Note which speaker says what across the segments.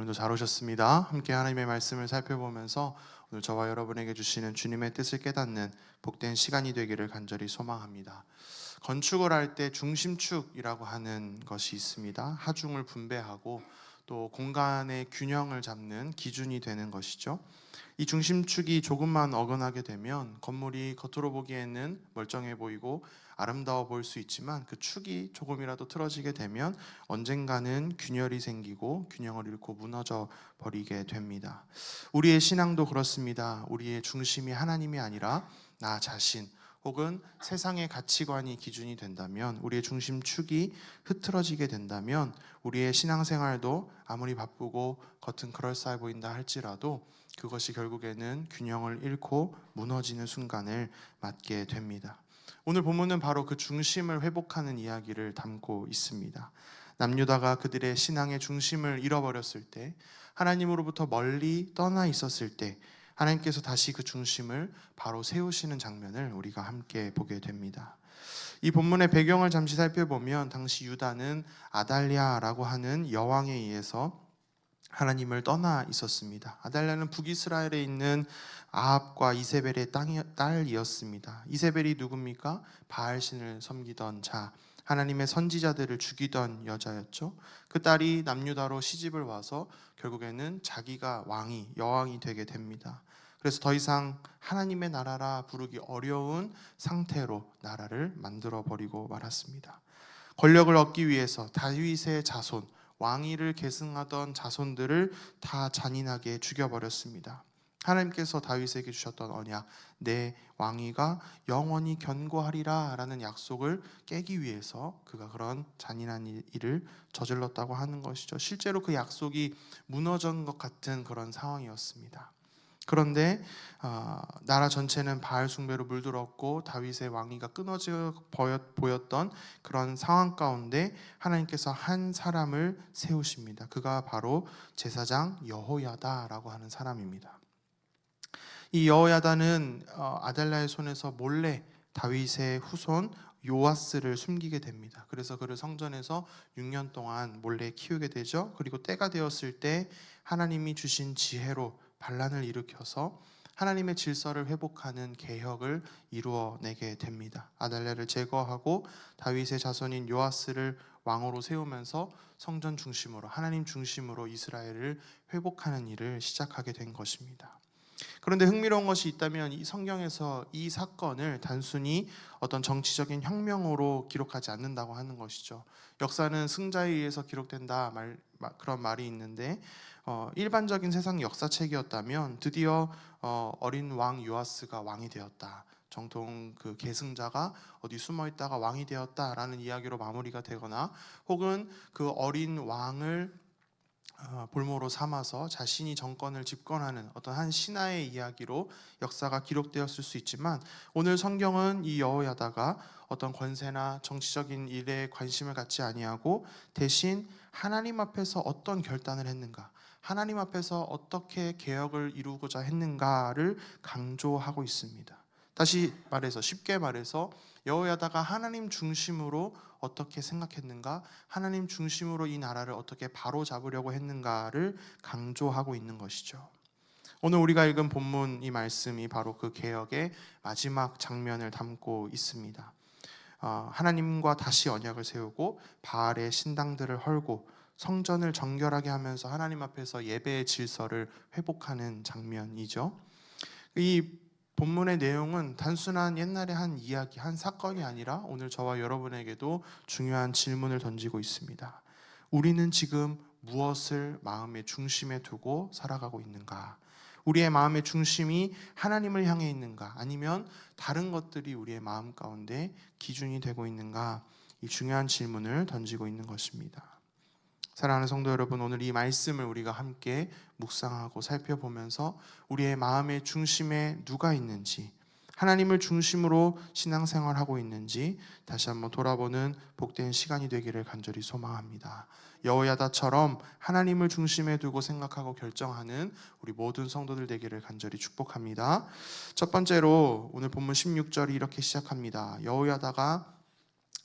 Speaker 1: 오늘도 잘 오셨습니다. 함께 하나님의 말씀을 살펴보면서 오늘 저와 여러분에게 주시는 주님의 뜻을 깨닫는 복된 시간이 되기를 간절히 소망합니다. 건축을 할 때 중심축이라고 하는 것이 있습니다. 하중을 분배하고 또 공간의 균형을 잡는 기준이 되는 것이죠. 이 중심축이 조금만 어긋나게 되면 건물이 겉으로 보기에는 멀쩡해 보이고 아름다워 보일 수 있지만 그 축이 조금이라도 틀어지게 되면 언젠가는 균열이 생기고 균형을 잃고 무너져 버리게 됩니다. 우리의 신앙도 그렇습니다. 우리의 중심이 하나님이 아니라 나 자신 혹은 세상의 가치관이 기준이 된다면, 우리의 중심축이 흐트러지게 된다면 우리의 신앙생활도 아무리 바쁘고 겉은 그럴싸해 보인다 할지라도 그것이 결국에는 균형을 잃고 무너지는 순간을 맞게 됩니다. 오늘 본문은 바로 그 중심을 회복하는 이야기를 담고 있습니다. 남유다가 그들의 신앙의 중심을 잃어버렸을 때, 하나님으로부터 멀리 떠나 있었을 때 하나님께서 다시 그 중심을 바로 세우시는 장면을 우리가 함께 보게 됩니다. 이 본문의 배경을 잠시 살펴보면 당시 유다는 아달랴라고 하는 여왕에 의해서 하나님을 떠나 있었습니다. 아달랴는 북이스라엘에 있는 아합과 이세벨의 딸이었습니다. 이세벨이 누굽니까? 바알신을 섬기던 자, 하나님의 선지자들을 죽이던 여자였죠. 그 딸이 남유다로 시집을 와서 결국에는 자기가 여왕이 되게 됩니다. 그래서 더 이상 하나님의 나라라 부르기 어려운 상태로 나라를 만들어 버리고 말았습니다. 권력을 얻기 위해서 다윗의 자손, 왕위를 계승하던 자손들을 다 잔인하게 죽여버렸습니다. 하나님께서 다윗에게 주셨던 언약, 내 왕위가 영원히 견고하리라 라는 약속을 깨기 위해서 그가 그런 잔인한 일을 저질렀다고 하는 것이죠. 실제로 그 약속이 무너진 것 같은 그런 상황이었습니다. 그런데 나라 전체는 바알 숭배로 물들었고 다윗의 왕위가 끊어져 보였던 그런 상황 가운데 하나님께서 한 사람을 세우십니다. 그가 바로 제사장 여호야다라고 하는 사람입니다. 이 여호야다는 아달랴의 손에서 몰래 다윗의 후손 요아스를 숨기게 됩니다. 그래서 그를 성전에서 6년 동안 몰래 키우게 되죠. 그리고 때가 되었을 때 하나님이 주신 지혜로 반란을 일으켜서 하나님의 질서를 회복하는 개혁을 이루어내게 됩니다. 아달랴를 제거하고 다윗의 자손인 요아스를 왕으로 세우면서 성전 중심으로, 하나님 중심으로 이스라엘을 회복하는 일을 시작하게 된 것입니다. 그런데 흥미로운 것이 있다면 이 성경에서 이 사건을 단순히 어떤 정치적인 혁명으로 기록하지 않는다고 하는 것이죠. 역사는 승자에 의해서 기록된다 그런 말이 있는데 일반적인 세상 역사책이었다면 드디어 어린 왕 요아스가 왕이 되었다, 정통 그 계승자가 어디 숨어 있다가 왕이 되었다라는 이야기로 마무리가 되거나, 혹은 그 어린 왕을 볼모로 삼아서 자신이 정권을 집권하는 어떤 한 신하의 이야기로 역사가 기록되었을 수 있지만, 오늘 성경은 이 여호야다가 어떤 권세나 정치적인 일에 관심을 갖지 아니하고 대신 하나님 앞에서 어떤 결단을 했는가, 하나님 앞에서 어떻게 개혁을 이루고자 했는가를 강조하고 있습니다. 다시 말해서, 쉽게 말해서 여호야다가 하나님 중심으로 어떻게 생각했는가, 하나님 중심으로 이 나라를 어떻게 바로잡으려고 했는가를 강조하고 있는 것이죠. 오늘 우리가 읽은 본문 이 말씀이 바로 그 개혁의 마지막 장면을 담고 있습니다. 하나님과 다시 언약을 세우고 바알의 신당들을 헐고 성전을 정결하게 하면서 하나님 앞에서 예배의 질서를 회복하는 장면이죠. 이 본문의 내용은 단순한 옛날의 한 이야기, 한 사건이 아니라 오늘 저와 여러분에게도 중요한 질문을 던지고 있습니다. 우리는 지금 무엇을 마음의 중심에 두고 살아가고 있는가? 우리의 마음의 중심이 하나님을 향해 있는가? 아니면 다른 것들이 우리의 마음 가운데 기준이 되고 있는가? 이 중요한 질문을 던지고 있는 것입니다. 사랑하는 성도 여러분, 오늘 이 말씀을 우리가 함께 묵상하고 살펴보면서 우리의 마음의 중심에 누가 있는지, 하나님을 중심으로 신앙생활하고 있는지 다시 한번 돌아보는 복된 시간이 되기를 간절히 소망합니다. 여호야다처럼 하나님을 중심에 두고 생각하고 결정하는 우리 모든 성도들 되기를 간절히 축복합니다. 첫 번째로 오늘 본문 16절이 이렇게 시작합니다. 여호야다가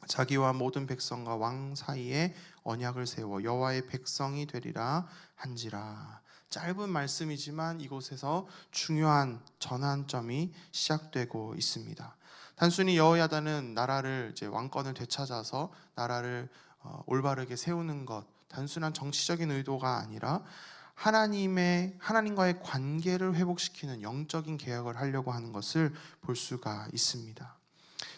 Speaker 1: 자기와 모든 백성과 왕 사이에 언약을 세워 여호와의 백성이 되리라 한지라. 짧은 말씀이지만 이곳에서 중요한 전환점이 시작되고 있습니다. 단순히 여호야다는 나라를 왕권을 되찾아서 나라를 올바르게 세우는 것, 단순한 정치적인 의도가 아니라 하나님과의 관계를 회복시키는 영적인 개혁을 하려고 하는 것을 볼 수가 있습니다.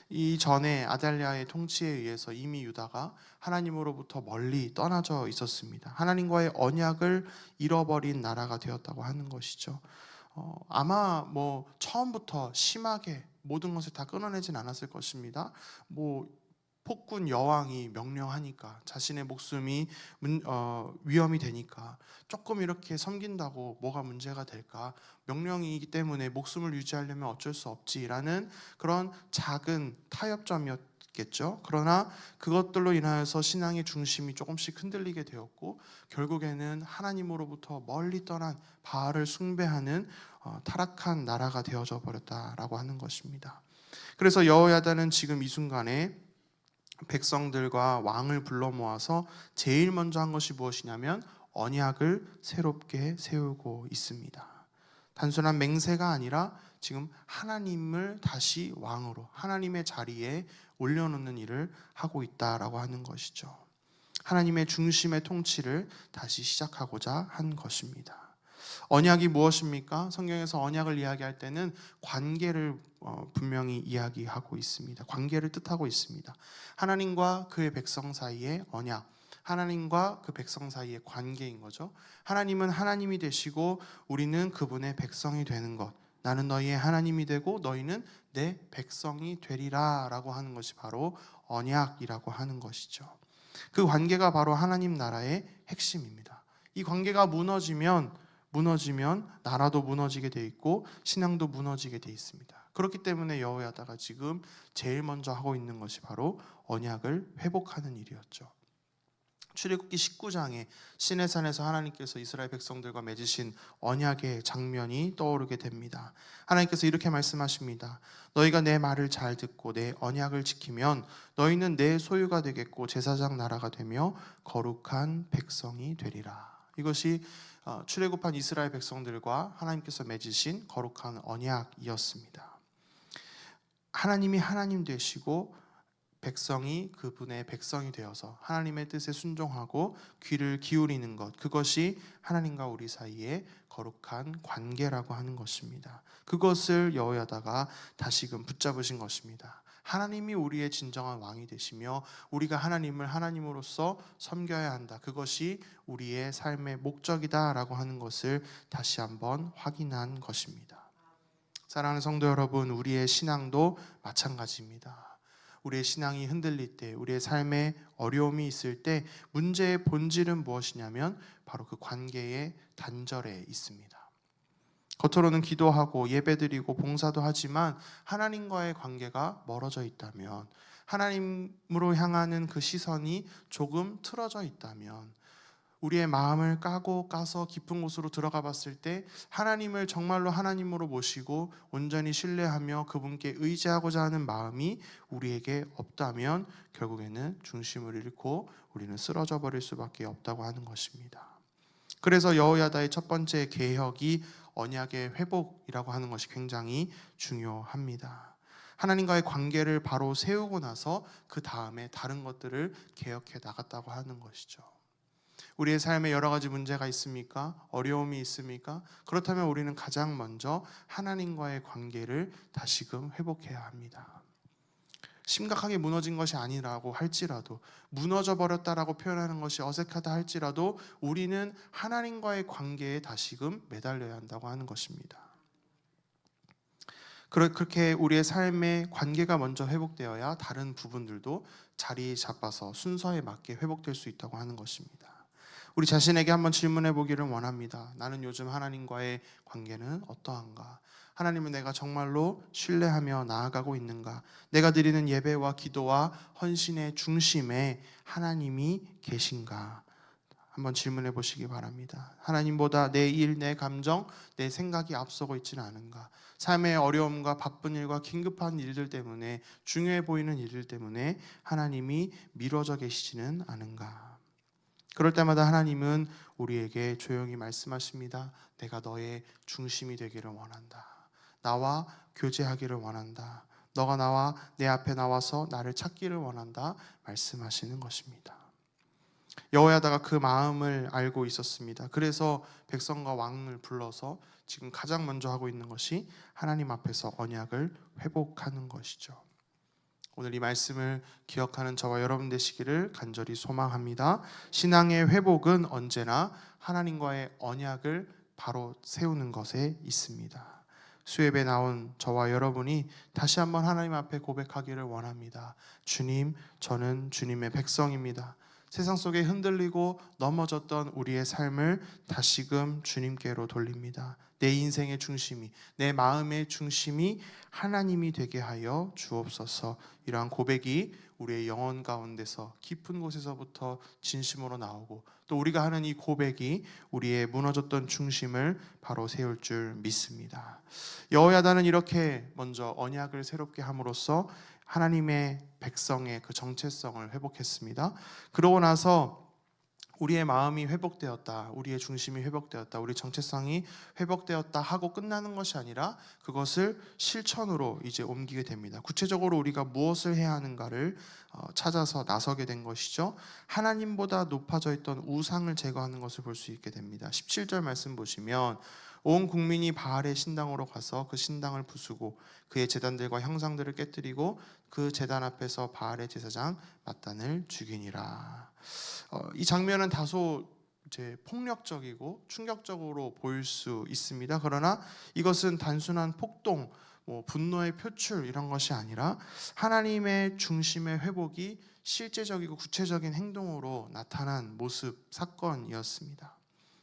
Speaker 1: 이전에 아달랴의 통치에 의해서 이미 유다가 하나님으로부터 멀리 떠나져 있었습니다. 하나님과의 언약을 잃어버린 나라가 되었다고 하는 것이죠. 아마 처음부터 심하게 모든 것을 다 끊어내진 않았을 것입니다. 폭군 여왕이 명령하니까 자신의 목숨이 위험이 되니까 조금 이렇게 섬긴다고 뭐가 문제가 될까? 명령이기 때문에 목숨을 유지하려면 어쩔 수 없지라는 그런 작은 타협점이었겠죠. 그러나 그것들로 인하여서 신앙의 중심이 조금씩 흔들리게 되었고 결국에는 하나님으로부터 멀리 떠난 바알을 숭배하는 타락한 나라가 되어져 버렸다라고 하는 것입니다. 그래서 여호야다는 지금 이 순간에 백성들과 왕을 불러 모아서 제일 먼저 한 것이 무엇이냐면 언약을 새롭게 세우고 있습니다. 단순한 맹세가 아니라 지금 하나님을 다시 왕으로 하나님의 자리에 올려놓는 일을 하고 있다라고 하는 것이죠. 하나님의 중심의 통치를 다시 시작하고자 한 것입니다. 언약이 무엇입니까? 성경에서 언약을 이야기할 때는 관계를 분명히 이야기하고 있습니다. 관계를 뜻하고 있습니다. 하나님과 그의 백성 사이의 언약, 하나님과 그 백성 사이의 관계인 거죠. 하나님은 하나님이 되시고 우리는 그분의 백성이 되는 것. 나는 너희의 하나님이 되고 너희는 내 백성이 되리라 라고 하는 것이 바로 언약이라고 하는 것이죠. 그 관계가 바로 하나님 나라의 핵심입니다. 이 관계가 무너지면 나라도 무너지게 돼 있고 신앙도 무너지게 돼 있습니다. 그렇기 때문에 여호야다가 지금 제일 먼저 하고 있는 것이 바로 언약을 회복하는 일이었죠. 출애굽기 19장에 시내산에서 하나님께서 이스라엘 백성들과 맺으신 언약의 장면이 떠오르게 됩니다. 하나님께서 이렇게 말씀하십니다. 너희가 내 말을 잘 듣고 내 언약을 지키면 너희는 내 소유가 되겠고 제사장 나라가 되며 거룩한 백성이 되리라. 이것이 출애굽한 이스라엘 백성들과 하나님께서 맺으신 거룩한 언약이었습니다. 하나님이 하나님 되시고 백성이 그분의 백성이 되어서 하나님의 뜻에 순종하고 귀를 기울이는 것, 그것이 하나님과 우리 사이의 거룩한 관계라고 하는 것입니다. 그것을 여호야다가 다시금 붙잡으신 것입니다. 하나님이 우리의 진정한 왕이 되시며 우리가 하나님을 하나님으로서 섬겨야 한다. 그것이 우리의 삶의 목적이다라고 하는 것을 다시 한번 확인한 것입니다. 사랑하는 성도 여러분, 우리의 신앙도 마찬가지입니다. 우리의 신앙이 흔들릴 때, 우리의 삶에 어려움이 있을 때 문제의 본질은 무엇이냐면 바로 그 관계의 단절에 있습니다. 겉으로는 기도하고 예배드리고 봉사도 하지만 하나님과의 관계가 멀어져 있다면, 하나님으로 향하는 그 시선이 조금 틀어져 있다면, 우리의 마음을 까서 깊은 곳으로 들어가 봤을 때 하나님을 정말로 하나님으로 모시고 온전히 신뢰하며 그분께 의지하고자 하는 마음이 우리에게 없다면 결국에는 중심을 잃고 우리는 쓰러져 버릴 수밖에 없다고 하는 것입니다. 그래서 여호야다의 첫 번째 개혁이 언약의 회복이라고 하는 것이 굉장히 중요합니다. 하나님과의 관계를 바로 세우고 나서 그 다음에 다른 것들을 개혁해 나갔다고 하는 것이죠. 우리의 삶에 여러 가지 문제가 있습니까? 어려움이 있습니까? 그렇다면 우리는 가장 먼저 하나님과의 관계를 다시금 회복해야 합니다. 심각하게 무너진 것이 아니라고 할지라도, 무너져 버렸다라고 표현하는 것이 어색하다 할지라도 우리는 하나님과의 관계에 다시금 매달려야 한다고 하는 것입니다. 그렇게 우리의 삶의 관계가 먼저 회복되어야 다른 부분들도 자리 잡아서 순서에 맞게 회복될 수 있다고 하는 것입니다. 우리 자신에게 한번 질문해 보기를 원합니다. 나는 요즘 하나님과의 관계는 어떠한가? 하나님을 내가 정말로 신뢰하며 나아가고 있는가? 내가 드리는 예배와 기도와 헌신의 중심에 하나님이 계신가? 한번 질문해 보시기 바랍니다. 하나님보다 내 일, 내 감정, 내 생각이 앞서고 있지는 않은가? 삶의 어려움과 바쁜 일과 긴급한 일들 때문에, 중요해 보이는 일들 때문에 하나님이 미뤄져 계시지는 않은가? 그럴 때마다 하나님은 우리에게 조용히 말씀하십니다. 내가 너의 중심이 되기를 원한다. 나와 교제하기를 원한다. 너가 나와 내 앞에 나와서 나를 찾기를 원한다 말씀하시는 것입니다. 여호야다가 그 마음을 알고 있었습니다. 그래서 백성과 왕을 불러서 지금 가장 먼저 하고 있는 것이 하나님 앞에서 언약을 회복하는 것이죠. 오늘 이 말씀을 기억하는 저와 여러분 되시기를 간절히 소망합니다. 신앙의 회복은 언제나 하나님과의 언약을 바로 세우는 것에 있습니다. 수협에 나온 저와 여러분이 다시 한번 하나님 앞에 고백하기를 원합니다. 주님, 저는 주님의 백성입니다. 세상 속에 흔들리고 넘어졌던 우리의 삶을 다시금 주님께로 돌립니다. 내 인생의 중심이, 내 마음의 중심이 하나님이 되게 하여 주옵소서. 이러한 고백이 우리의 영혼 가운데서 깊은 곳에서부터 진심으로 나오고, 또 우리가 하는 이 고백이 우리의 무너졌던 중심을 바로 세울 줄 믿습니다. 여호야다는 이렇게 먼저 언약을 새롭게 함으로써 하나님의 백성의 그 정체성을 회복했습니다. 그러고 나서 우리의 마음이 회복되었다, 우리의 중심이 회복되었다, 우리 정체성이 회복되었다 하고 끝나는 것이 아니라 그것을 실천으로 이제 옮기게 됩니다. 구체적으로 우리가 무엇을 해야 하는가를 찾아서 나서게 된 것이죠. 하나님보다 높아져 있던 우상을 제거하는 것을 볼 수 있게 됩니다. 17절 말씀 보시면 온 국민이 바알의 신당으로 가서 그 신당을 부수고 그의 제단들과 형상들을 깨뜨리고 그 제단 앞에서 바알의 제사장 맏단을 죽이니라. 이 장면은 다소 이제 폭력적이고 충격적으로 보일 수 있습니다. 그러나 이것은 단순한 폭동, 분노의 표출 이런 것이 아니라 하나님의 중심의 회복이 실제적이고 구체적인 행동으로 나타난 모습, 사건이었습니다.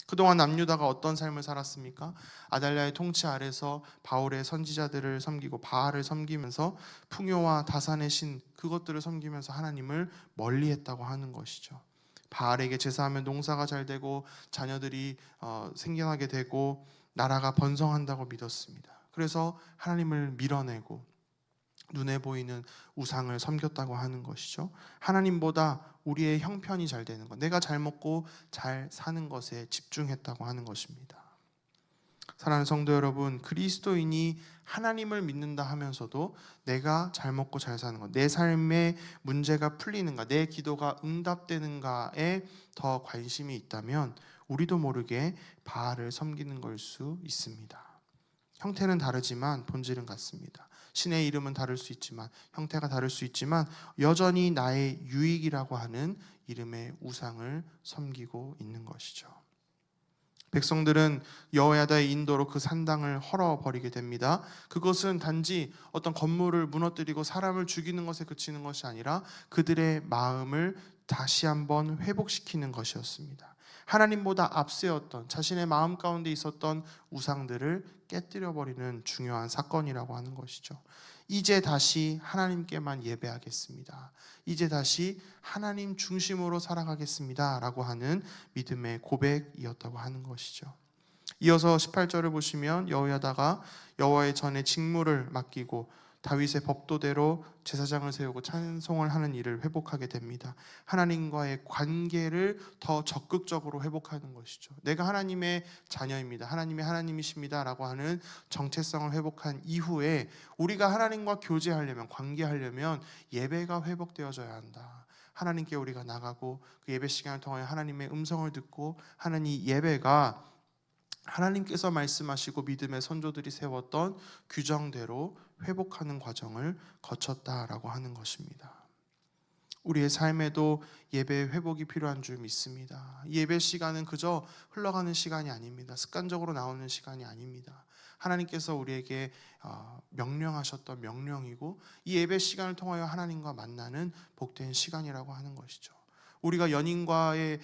Speaker 1: 그동안 남유다가 어떤 삶을 살았습니까? 아달랴의 통치 아래서 바울의 선지자들을 섬기고 바알을 섬기면서 풍요와 다산의 신 그것들을 섬기면서 하나님을 멀리했다고 하는 것이죠. 바알에게 제사하면 농사가 잘 되고 자녀들이 생겨나게 되고 나라가 번성한다고 믿었습니다. 그래서 하나님을 밀어내고 눈에 보이는 우상을 섬겼다고 하는 것이죠. 하나님보다 우리의 형편이 잘 되는 것, 내가 잘 먹고 잘 사는 것에 집중했다고 하는 것입니다. 사랑하는 성도 여러분, 그리스도인이 하나님을 믿는다 하면서도 내가 잘 먹고 잘 사는 것, 내 삶의 문제가 풀리는가, 내 기도가 응답되는가에 더 관심이 있다면 우리도 모르게 바알을 섬기는 걸 수 있습니다. 형태는 다르지만 본질은 같습니다. 신의 이름은 다를 수 있지만, 형태가 다를 수 있지만 여전히 나의 유익이라고 하는 이름의 우상을 섬기고 있는 것이죠. 백성들은 여호야다의 인도로 그 산당을 헐어버리게 됩니다. 그것은 단지 어떤 건물을 무너뜨리고 사람을 죽이는 것에 그치는 것이 아니라 그들의 마음을 다시 한번 회복시키는 것이었습니다. 하나님보다 앞세웠던 자신의 마음 가운데 있었던 우상들을 깨뜨려버리는 중요한 사건이라고 하는 것이죠. 이제 다시 하나님께만 예배하겠습니다. 이제 다시 하나님 중심으로 살아가겠습니다 라고 하는 믿음의 고백이었다고 하는 것이죠. 이어서 18절을 보시면 여호야다가 여호와의 전에 직무를 맡기고 다윗의 법도대로 제사장을 세우고 찬송을 하는 일을 회복하게 됩니다. 하나님과의 관계를 더 적극적으로 회복하는 것이죠. 내가 하나님의 자녀입니다. 하나님이 하나님이십니다 라고 하는 정체성을 회복한 이후에 우리가 하나님과 교제하려면, 관계하려면 예배가 회복되어져야 한다. 하나님께 우리가 나가고 그 예배 시간을 통하여 하나님의 음성을 듣고 하는 이 예배가 하나님께서 말씀하시고 믿음의 선조들이 세웠던 규정대로 회복하는 과정을 거쳤다라고 하는 것입니다. 우리의 삶에도 예배 회복이 필요한 줄 믿습니다. 예배 시간은 그저 흘러가는 시간이 아닙니다. 습관적으로 나오는 시간이 아닙니다. 하나님께서 우리에게 명령하셨던 명령이고 이 예배 시간을 통하여 하나님과 만나는 복된 시간이라고 하는 것이죠. 우리가 연인과의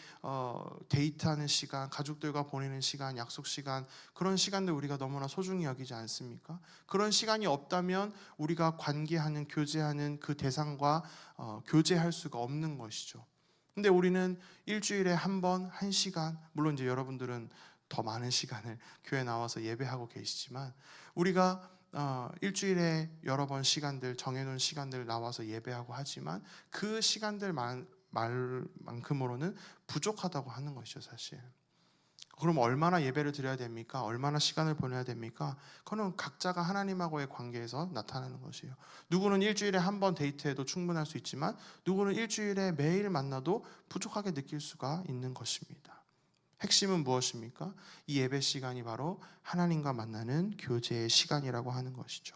Speaker 1: 데이트하는 시간, 가족들과 보내는 시간, 약속 시간, 그런 시간들 우리가 너무나 소중히 여기지 않습니까? 그런 시간이 없다면 우리가 관계하는, 교제하는 그 대상과 교제할 수가 없는 것이죠. 근데 우리는 일주일에 한 번, 1시간, 물론 이제 여러분들은 더 많은 시간을 교회 나와서 예배하고 계시지만 우리가 일주일에 여러 번 시간들 정해놓은 시간들 나와서 예배하고 하지만 그 시간들만큼으로는 부족하다고 하는 것이죠, 사실. 그럼 얼마나 예배를 드려야 됩니까? 얼마나 시간을 보내야 됩니까? 그거는 각자가 하나님하고의 관계에서 나타나는 것이에요. 누구는 일주일에 한 번 데이트해도 충분할 수 있지만 누구는 일주일에 매일 만나도 부족하게 느낄 수가 있는 것입니다. 핵심은 무엇입니까? 이 예배 시간이 바로 하나님과 만나는 교제의 시간이라고 하는 것이죠.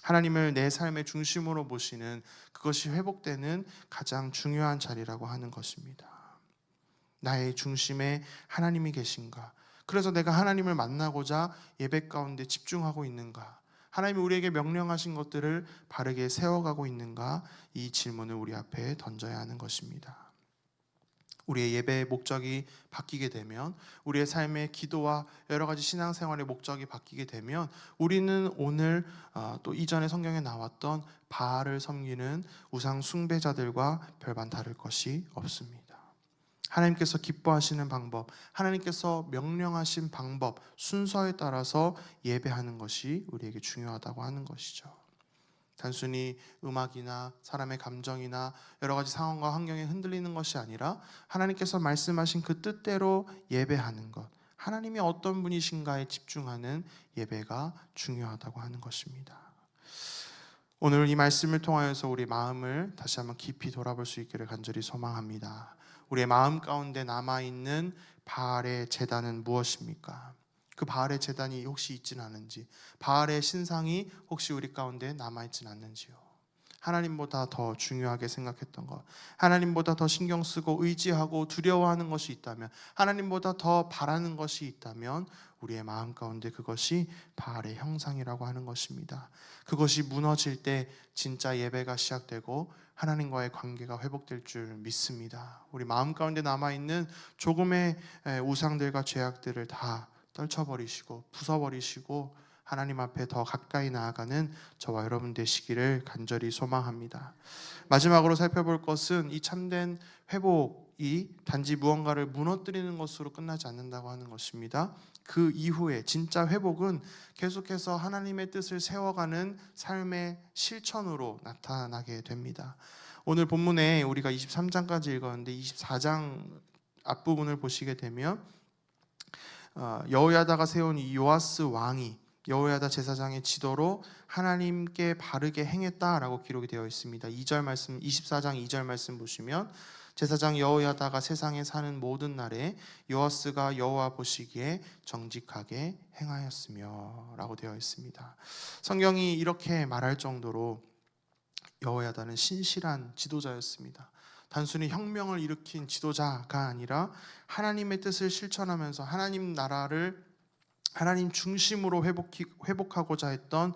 Speaker 1: 하나님을 내 삶의 중심으로 모시는 그것이 회복되는 가장 중요한 자리라고 하는 것입니다. 나의 중심에 하나님이 계신가? 그래서 내가 하나님을 만나고자 예배 가운데 집중하고 있는가? 하나님이 우리에게 명령하신 것들을 바르게 세워가고 있는가? 이 질문을 우리 앞에 던져야 하는 것입니다. 우리의 예배의 목적이 바뀌게 되면, 우리의 삶의 기도와 여러 가지 신앙생활의 목적이 바뀌게 되면 우리는 오늘 또 이전에 성경에 나왔던 바알을 섬기는 우상 숭배자들과 별반 다를 것이 없습니다. 하나님께서 기뻐하시는 방법, 하나님께서 명령하신 방법, 순서에 따라서 예배하는 것이 우리에게 중요하다고 하는 것이죠. 단순히 음악이나 사람의 감정이나 여러 가지 상황과 환경에 흔들리는 것이 아니라 하나님께서 말씀하신 그 뜻대로 예배하는 것, 하나님이 어떤 분이신가에 집중하는 예배가 중요하다고 하는 것입니다. 오늘 이 말씀을 통하여서 우리 마음을 다시 한번 깊이 돌아볼 수 있기를 간절히 소망합니다. 우리의 마음 가운데 남아있는 바알의 제단은 무엇입니까? 그 바알의 제단이 혹시 있진 않은지, 바알의 신상이 혹시 우리 가운데 남아있진 않는지요. 하나님보다 더 중요하게 생각했던 것, 하나님보다 더 신경 쓰고 의지하고 두려워하는 것이 있다면, 하나님보다 더 바라는 것이 있다면 우리의 마음 가운데 그것이 바알의 형상이라고 하는 것입니다. 그것이 무너질 때 진짜 예배가 시작되고 하나님과의 관계가 회복될 줄 믿습니다. 우리 마음 가운데 남아있는 조금의 우상들과 죄악들을 다 떨쳐버리시고 부숴버리시고 하나님 앞에 더 가까이 나아가는 저와 여러분 되시기를 간절히 소망합니다. 마지막으로 살펴볼 것은 이 참된 회복이 단지 무언가를 무너뜨리는 것으로 끝나지 않는다고 하는 것입니다. 그 이후에 진짜 회복은 계속해서 하나님의 뜻을 세워가는 삶의 실천으로 나타나게 됩니다. 오늘 본문에 우리가 23장까지 읽었는데 24장 앞부분을 보시게 되면 여호야다가 세운 이 요아스 왕이 여호야다 제사장의 지도로 하나님께 바르게 행했다라고 기록이 되어 있습니다. 2절 말씀, 24장 2절 말씀 보시면 제사장 여호야다가 세상에 사는 모든 날에 요아스가 여호와 보시기에 정직하게 행하였으며 라고 되어 있습니다. 성경이 이렇게 말할 정도로 여호야다는 신실한 지도자였습니다. 단순히 혁명을 일으킨 지도자가 아니라 하나님의 뜻을 실천하면서 하나님 나라를 하나님 중심으로 회복하고자 했던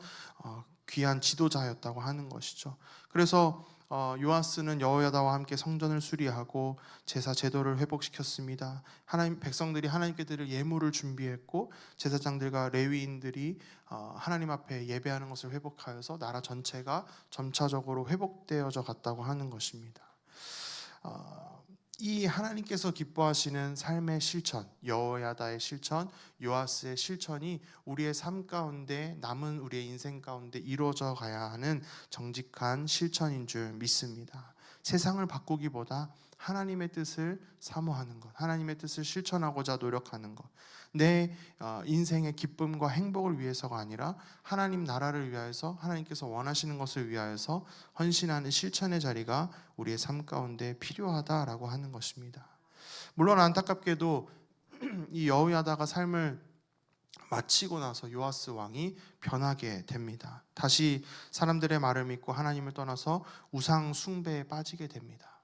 Speaker 1: 귀한 지도자였다고 하는 것이죠. 그래서 요아스는 여호야다와 함께 성전을 수리하고 제사 제도를 회복시켰습니다. 하나님 백성들이 하나님께 드릴 예물을 준비했고 제사장들과 레위인들이 하나님 앞에 예배하는 것을 회복하여서 나라 전체가 점차적으로 회복되어져 갔다고 하는 것입니다. 이 하나님께서 기뻐하시는 삶의 실천, 여호야다의 실천, 요아스의 실천이 우리의 삶 가운데 남은 우리의 인생 가운데 이루어져 가야 하는 정직한 실천인 줄 믿습니다. 세상을 바꾸기보다 하나님의 뜻을 사모하는 것, 하나님의 뜻을 실천하고자 노력하는 것, 내 인생의 기쁨과 행복을 위해서가 아니라 하나님 나라를 위하여서 하나님께서 원하시는 것을 위하여서 헌신하는 실천의 자리가 우리의 삶 가운데 필요하다라고 하는 것입니다. 물론 안타깝게도 이 여호야다가 삶을 마치고 나서 요아스 왕이 변하게 됩니다. 다시 사람들의 말을 믿고 하나님을 떠나서 우상 숭배에 빠지게 됩니다.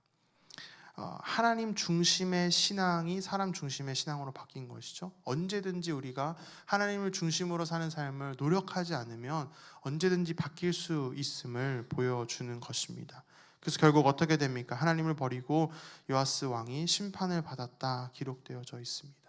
Speaker 1: 하나님 중심의 신앙이 사람 중심의 신앙으로 바뀐 것이죠. 언제든지 우리가 하나님을 중심으로 사는 삶을 노력하지 않으면 언제든지 바뀔 수 있음을 보여주는 것입니다. 그래서 결국 어떻게 됩니까? 하나님을 버리고 요아스 왕이 심판을 받았다 기록되어져 있습니다.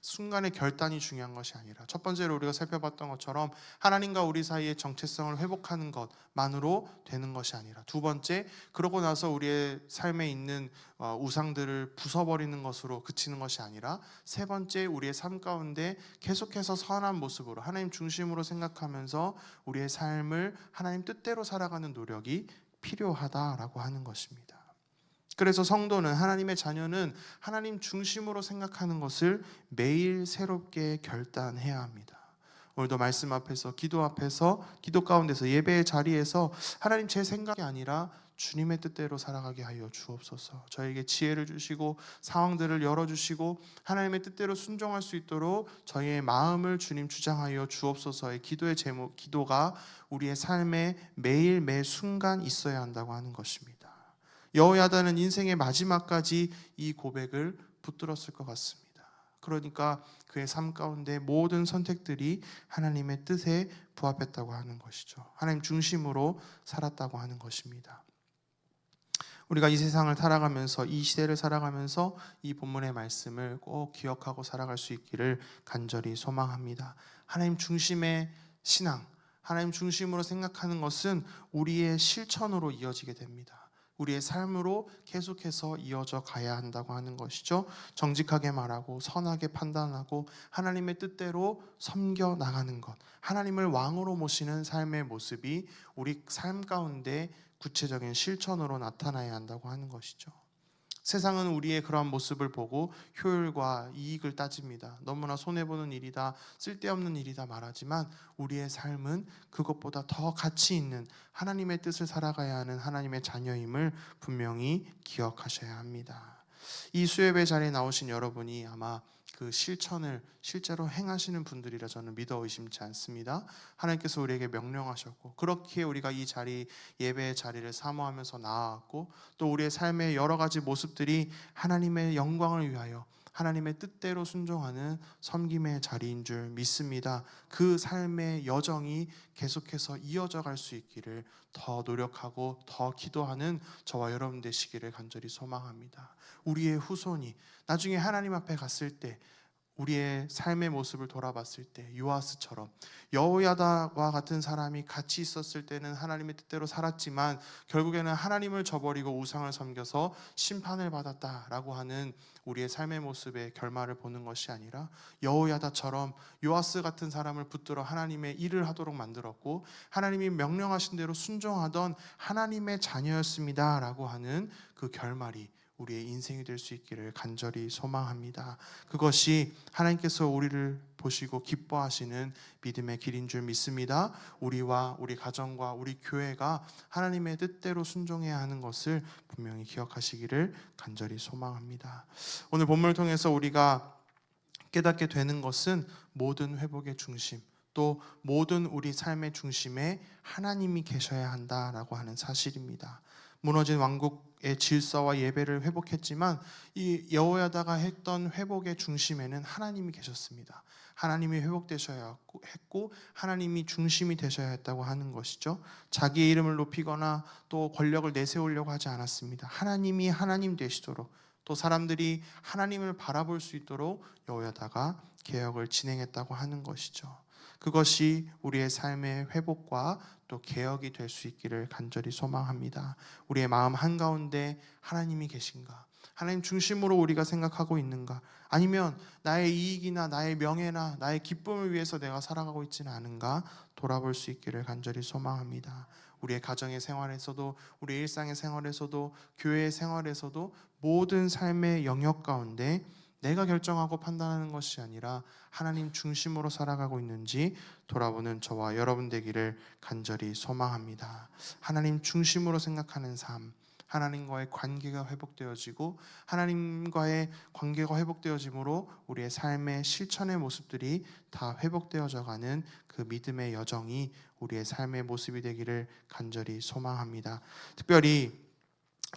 Speaker 1: 순간의 결단이 중요한 것이 아니라 첫 번째로 우리가 살펴봤던 것처럼 하나님과 우리 사이의 정체성을 회복하는 것만으로 되는 것이 아니라 두 번째, 그러고 나서 우리의 삶에 있는 우상들을 부숴버리는 것으로 그치는 것이 아니라 세 번째, 우리의 삶 가운데 계속해서 선한 모습으로 하나님 중심으로 생각하면서 우리의 삶을 하나님 뜻대로 살아가는 노력이 필요하다라고 하는 것입니다. 그래서 성도는, 하나님의 자녀는 하나님 중심으로 생각하는 것을 매일 새롭게 결단해야 합니다. 오늘도 말씀 앞에서, 기도 앞에서, 기도 가운데서, 예배의 자리에서 하나님, 제 생각이 아니라 주님의 뜻대로 살아가게 하여 주옵소서. 저에게 지혜를 주시고 상황들을 열어주시고 하나님의 뜻대로 순종할 수 있도록 저희의 마음을 주님 주장하여 주옵소서의 기도의 제목, 기도가 우리의 삶에 매일 매 순간 있어야 한다고 하는 것입니다. 여호야다는 인생의 마지막까지 이 고백을 붙들었을 것 같습니다. 그러니까 그의 삶 가운데 모든 선택들이 하나님의 뜻에 부합했다고 하는 것이죠. 하나님 중심으로 살았다고 하는 것입니다. 우리가 이 세상을 살아가면서, 이 시대를 살아가면서 이 본문의 말씀을 꼭 기억하고 살아갈 수 있기를 간절히 소망합니다. 하나님 중심의 신앙, 하나님 중심으로 생각하는 것은 우리의 실천으로 이어지게 됩니다. 우리의 삶으로 계속해서 이어져 가야 한다고 하는 것이죠. 정직하게 말하고 선하게 판단하고 하나님의 뜻대로 섬겨 나가는 것, 하나님을 왕으로 모시는 삶의 모습이 우리 삶 가운데 구체적인 실천으로 나타나야 한다고 하는 것이죠. 세상은 우리의 그러한 모습을 보고 효율과 이익을 따집니다. 너무나 손해보는 일이다, 쓸데없는 일이다 말하지만 우리의 삶은 그것보다 더 가치 있는 하나님의 뜻을 살아가야 하는 하나님의 자녀임을 분명히 기억하셔야 합니다. 이 수요예배 자리에 나오신 여러분이 아마 그 실천을 실제로 행하시는 분들이라 저는 믿어 의심치 않습니다. 하나님께서 우리에게 명령하셨고, 그렇게 우리가 이 자리, 예배의 자리를 사모하면서 나아왔고, 또 우리의 삶의 여러 가지 모습들이 하나님의 영광을 위하여 하나님의 뜻대로 순종하는 섬김의 자리인 줄 믿습니다. 그 삶의 여정이 계속해서 이어져 갈 수 있기를 더 노력하고 더 기도하는 저와 여러분 되시기를 간절히 소망합니다. 우리의 후손이 나중에 하나님 앞에 갔을 때, 우리의 삶의 모습을 돌아봤을 때 요아스처럼, 여호야다와 같은 사람이 같이 있었을 때는 하나님의 뜻대로 살았지만 결국에는 하나님을 저버리고 우상을 섬겨서 심판을 받았다라고 하는 우리의 삶의 모습의 결말을 보는 것이 아니라, 여호야다처럼 요아스 같은 사람을 붙들어 하나님의 일을 하도록 만들었고 하나님이 명령하신 대로 순종하던 하나님의 자녀였습니다 라고 하는 그 결말이 우리의 인생이 될 수 있기를 간절히 소망합니다. 그것이 하나님께서 우리를 보시고 기뻐하시는 믿음의 길인 줄 믿습니다. 우리와 우리 가정과 우리 교회가 하나님의 뜻대로 순종해야 하는 것을 분명히 기억하시기를 간절히 소망합니다. 오늘 본문을 통해서 우리가 깨닫게 되는 것은 모든 회복의 중심, 또 모든 우리 삶의 중심에 하나님이 계셔야 한다라고 하는 사실입니다. 무너진 왕국의 질서와 예배를 회복했지만 이 여호야다가 했던 회복의 중심에는 하나님이 계셨습니다. 하나님이 회복되셔야 했고 하나님이 중심이 되셔야 했다고 하는 것이죠. 자기의 이름을 높이거나 또 권력을 내세우려고 하지 않았습니다. 하나님이 하나님 되시도록, 또 사람들이 하나님을 바라볼 수 있도록 여호야다가 개혁을 진행했다고 하는 것이죠. 그것이 우리의 삶의 회복과 또 개혁이 될 수 있기를 간절히 소망합니다. 우리의 마음 한가운데 하나님이 계신가? 하나님 중심으로 우리가 생각하고 있는가? 아니면 나의 이익이나 나의 명예나 나의 기쁨을 위해서 내가 살아가고 있지는 않은가? 돌아볼 수 있기를 간절히 소망합니다. 우리의 가정의 생활에서도, 우리 일상의 생활에서도, 교회의 생활에서도 모든 삶의 영역 가운데 내가 결정하고 판단하는 것이 아니라 하나님 중심으로 살아가고 있는지 돌아보는 저와 여러분 되기를 간절히 소망합니다. 하나님 중심으로 생각하는 삶, 하나님과의 관계가 회복되어지고 하나님과의 관계가 회복되어짐으로 우리의 삶의 실천의 모습들이 다 회복되어져 가는 그 믿음의 여정이 우리의 삶의 모습이 되기를 간절히 소망합니다. 특별히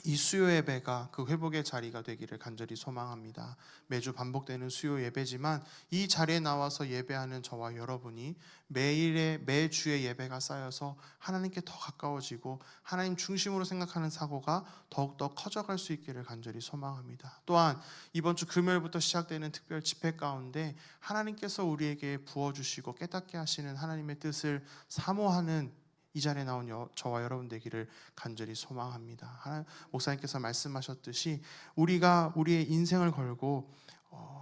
Speaker 1: 이 수요 예배가 그 회복의 자리가 되기를 간절히 소망합니다. 매주 반복되는 수요 예배지만 이 자리에 나와서 예배하는 저와 여러분이 매주의 예배가 쌓여서 하나님께 더 가까워지고 하나님 중심으로 생각하는 사고가 더욱더 커져갈 수 있기를 간절히 소망합니다. 또한 이번 주 금요일부터 시작되는 특별 집회 가운데 하나님께서 우리에게 부어주시고 깨닫게 하시는 하나님의 뜻을 사모하는 이 자리에 나온 저와 여러분 되기를 간절히 소망합니다. 목사님께서 말씀하셨듯이 우리가 우리의 인생을 걸고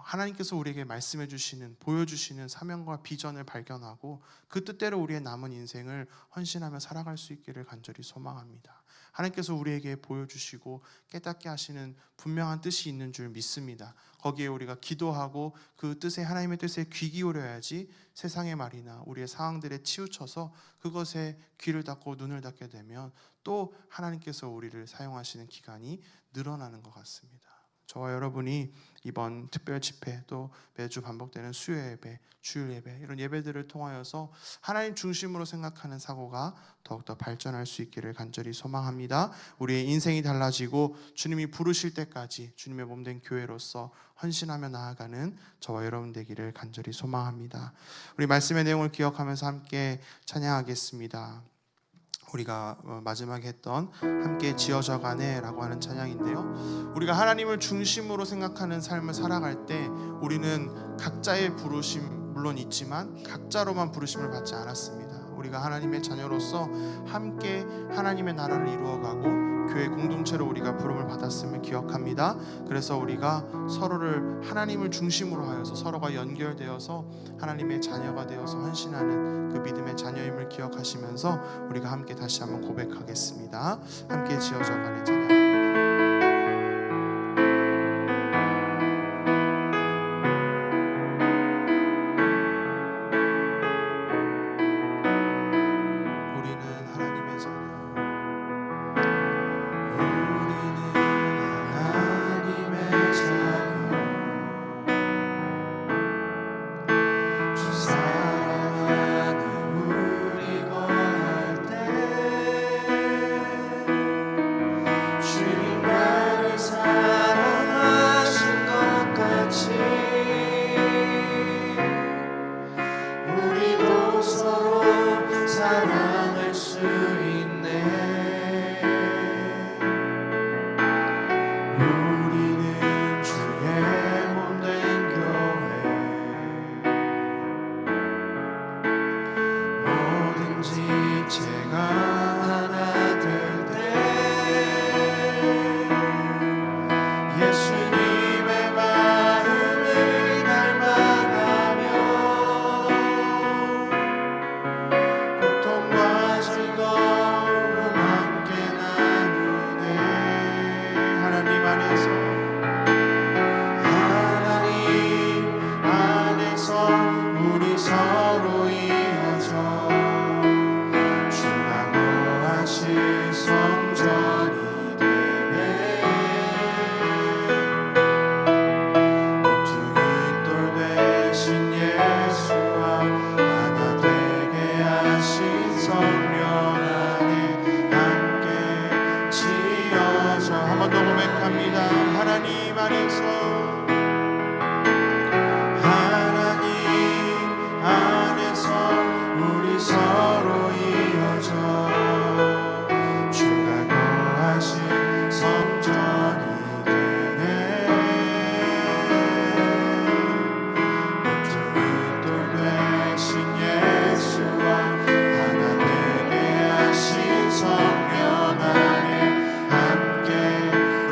Speaker 1: 하나님께서 우리에게 말씀해 주시는, 보여주시는 사명과 비전을 발견하고 그 뜻대로 우리의 남은 인생을 헌신하며 살아갈 수 있기를 간절히 소망합니다. 하나님께서 우리에게 보여주시고 깨닫게 하시는 분명한 뜻이 있는 줄 믿습니다. 거기에 우리가 기도하고 그 뜻에, 하나님의 뜻에 귀 기울여야지 세상의 말이나 우리의 상황들에 치우쳐서 그것에 귀를 닫고 눈을 닫게 되면 또 하나님께서 우리를 사용하시는 기간이 늘어나는 것 같습니다. 저와 여러분이 이번 특별 집회, 또 매주 반복되는 수요 예배, 주일 예배, 이런 예배들을 통하여서 하나님 중심으로 생각하는 사고가 더욱더 발전할 수 있기를 간절히 소망합니다. 우리의 인생이 달라지고 주님이 부르실 때까지 주님의 몸된 교회로서 헌신하며 나아가는 저와 여러분 되기를 간절히 소망합니다. 우리 말씀의 내용을 기억하면서 함께 찬양하겠습니다. 우리가 마지막에 했던 함께 지어져가네 라고 하는 찬양인데요, 우리가 하나님을 중심으로 생각하는 삶을 살아갈 때 우리는 각자의 부르심 물론 있지만 각자로만 부르심을 받지 않았습니다. 우리가 하나님의 자녀로서 함께 하나님의 나라를 이루어가고 교회 공동체로 우리가 부름을 받았음을 기억합니다. 그래서 우리가 서로를 하나님을 중심으로 하여서 서로가 연결되어서 하나님의 자녀가 되어서 헌신하는 그 믿음의 자녀임을 기억하시면서 우리가 함께 다시 한번 고백하겠습니다. 함께 지어져가는 찬양.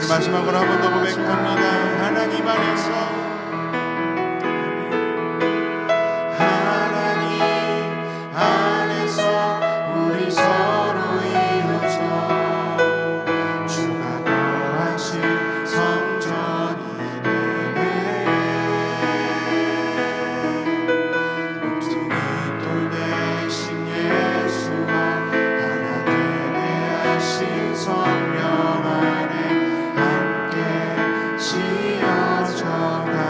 Speaker 1: 마지막으로 한 번 더 고백합니다. 하나님 안에서 성령 안에 함께 지어져가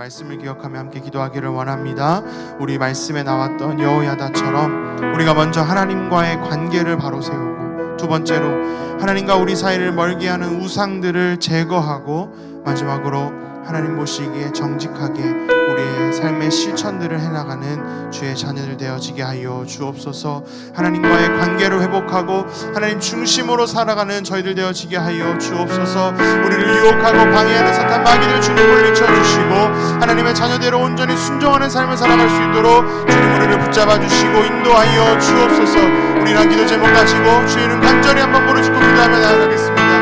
Speaker 1: 말씀을 기억하며 함께 기도하기를 원합니다. 우리 말씀에 나왔던 여호야다처럼 우리가 먼저 하나님과의 관계를 바로 세우고, 두 번째로 하나님과 우리 사이를 멀게 하는 우상들을 제거하고, 마지막으로 하나님 보시기에 정직하게 우리의 삶의 실천들을 해나가는 주의 자녀들 되어지게 하여 주옵소서. 하나님과의 관계를 회복하고 하나님 중심으로 살아가는 저희들 되어지게 하여 주옵소서. 우리를 유혹하고 방해하는 사탄 마귀를 주님 물리쳐 주시고, 하나님의 자녀대로 온전히 순종하는 삶을 살아갈 수 있도록 주님 우리를 붙잡아 주시고 인도하여 주옵소서. 우리는 기도 제목 가지고 주의 이름 간절히 한번 부르짖고 기도하며 나아가겠습니다.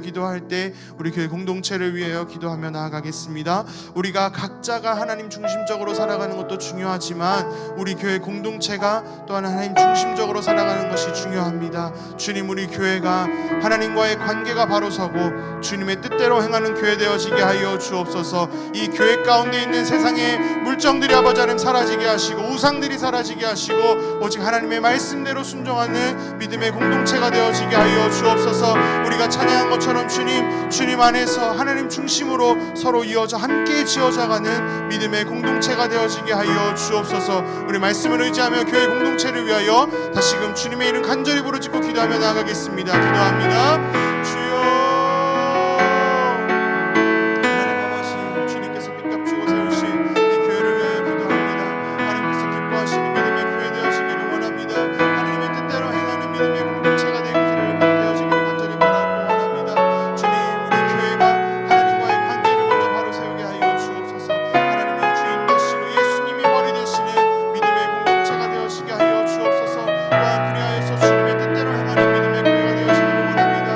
Speaker 1: 기도할 때 우리 교회 공동체를 위하여 기도하며 나아가겠습니다. 우리가 각자가 하나님 중심적으로 살아가는 것도 중요하지만 우리 교회 공동체가 또한 하나님 중심적으로 살아가는 것이 중요합니다. 주님, 우리 교회가 하나님과의 관계가 바로 서고 주님의 뜻대로 행하는 교회 되어지게 하여 주옵소서. 이 교회 가운데 있는 세상의 물정들이 아버지 하나님 사라지게 하시고 우상들이 사라지게 하시고 오직 하나님의 말씀대로 순종하는 믿음의 공동체가 되어지게 하여 주옵소서. 우리가 찬양한 것처럼 주님 안에서 하나님 중심으로 서로 이어져 함께 지어져가는 믿음의 공동체가 되어지게 하여 주옵소서. 우리 말씀을 의지하며 교회 공동체를 위하여 다시금 주님의 이름 간절히 부르짖고 기도하며 나아가겠습니다. 기도합니다. 주여, 하나님 아버지, 주님께서 뜻값 주고 세우신 이 교회를 위하여 기도합니다. 하나님께서 기뻐하시는 믿음의 교회 되어지기를 원합니다. 하나님의 뜻대로 행하는 믿음의 공동체가 되어지기를 간절히 바라고 원합니다. 주님, 우리 교회가 하나님과의 관계를 먼저 바로 세우게 하여 주옵소서. 하나님이 주인 되시고 예수님이 머리 되시는 믿음의 공동체가 되어지게 하여 주옵소서. 또한 그리하여서 주님의 뜻대로 행하는 믿음의 교회가 되어지기를 원합니다.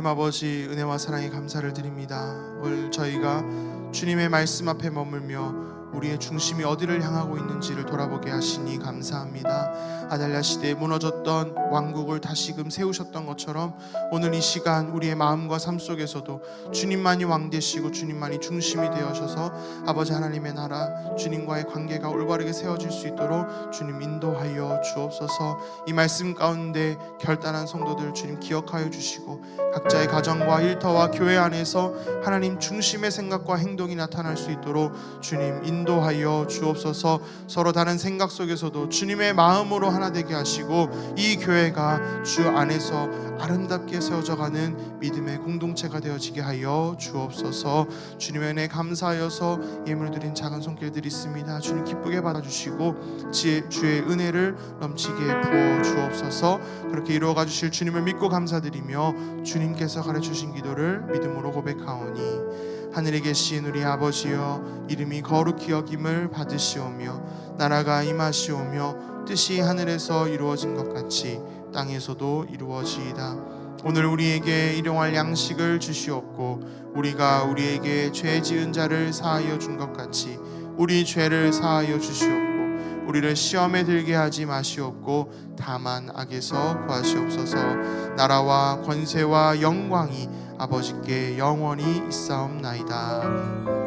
Speaker 1: 하나님 아버지 은혜와 사랑에 감사를 드립니다. 오늘 저희가 주님의 말씀 앞에 머물며 우리의 중심이 어디를 향하고 있는지를 돌아보게 하시니 감사합니다. 아달랴 시대에 무너졌던 왕국을 다시금 세우셨던 것처럼 오늘 이 시간 우리의 마음과 삶 속에서도 주님만이 왕 되시고 주님만이 중심이 되어셔서 아버지 하나님의 나라 주님과의 관계가 올바르게 세워질 수 있도록 주님 인도하여 주옵소서. 이 말씀 가운데 결단한 성도들 주님 기억하여 주시고 각자의 가정과 일터와 교회 안에서 하나님 중심의 생각과 행동이 나타날 수 있도록 주님 인도하여 주옵소서. 서로 다른 생각 속에서도 주님의 마음으로 하나 되게 하시고 이 교회가 주 안에서 아름답게 세워져가는 믿음의 공동체가 되어지게 하여 주옵소서. 주님의 은혜에 감사하여서 예물을 드린 작은 손길들이 있습니다. 주님 기쁘게 받아주시고 주의 은혜를 넘치게 부어 주옵소서. 그렇게 이루어가 주실 주님을 믿고 감사드리며 주님께서 가르쳐주신 기도를 믿음으로 고백하오니 하늘에 계신 우리 아버지여 이름이 거룩히 여김을 받으시오며 나라가 임하시오며 뜻이 하늘에서 이루어진 것 같이 땅에서도 이루어지이다. 오늘 우리에게 일용할 양식을 주시옵고 우리가 우리에게 죄 지은 자를 사하여 준 것 같이 우리 죄를 사하여 주시옵고 우리를 시험에 들게 하지 마시옵고 다만 악에서 구하시옵소서. 나라와 권세와 영광이 아버지께 영원히 있사옵나이다.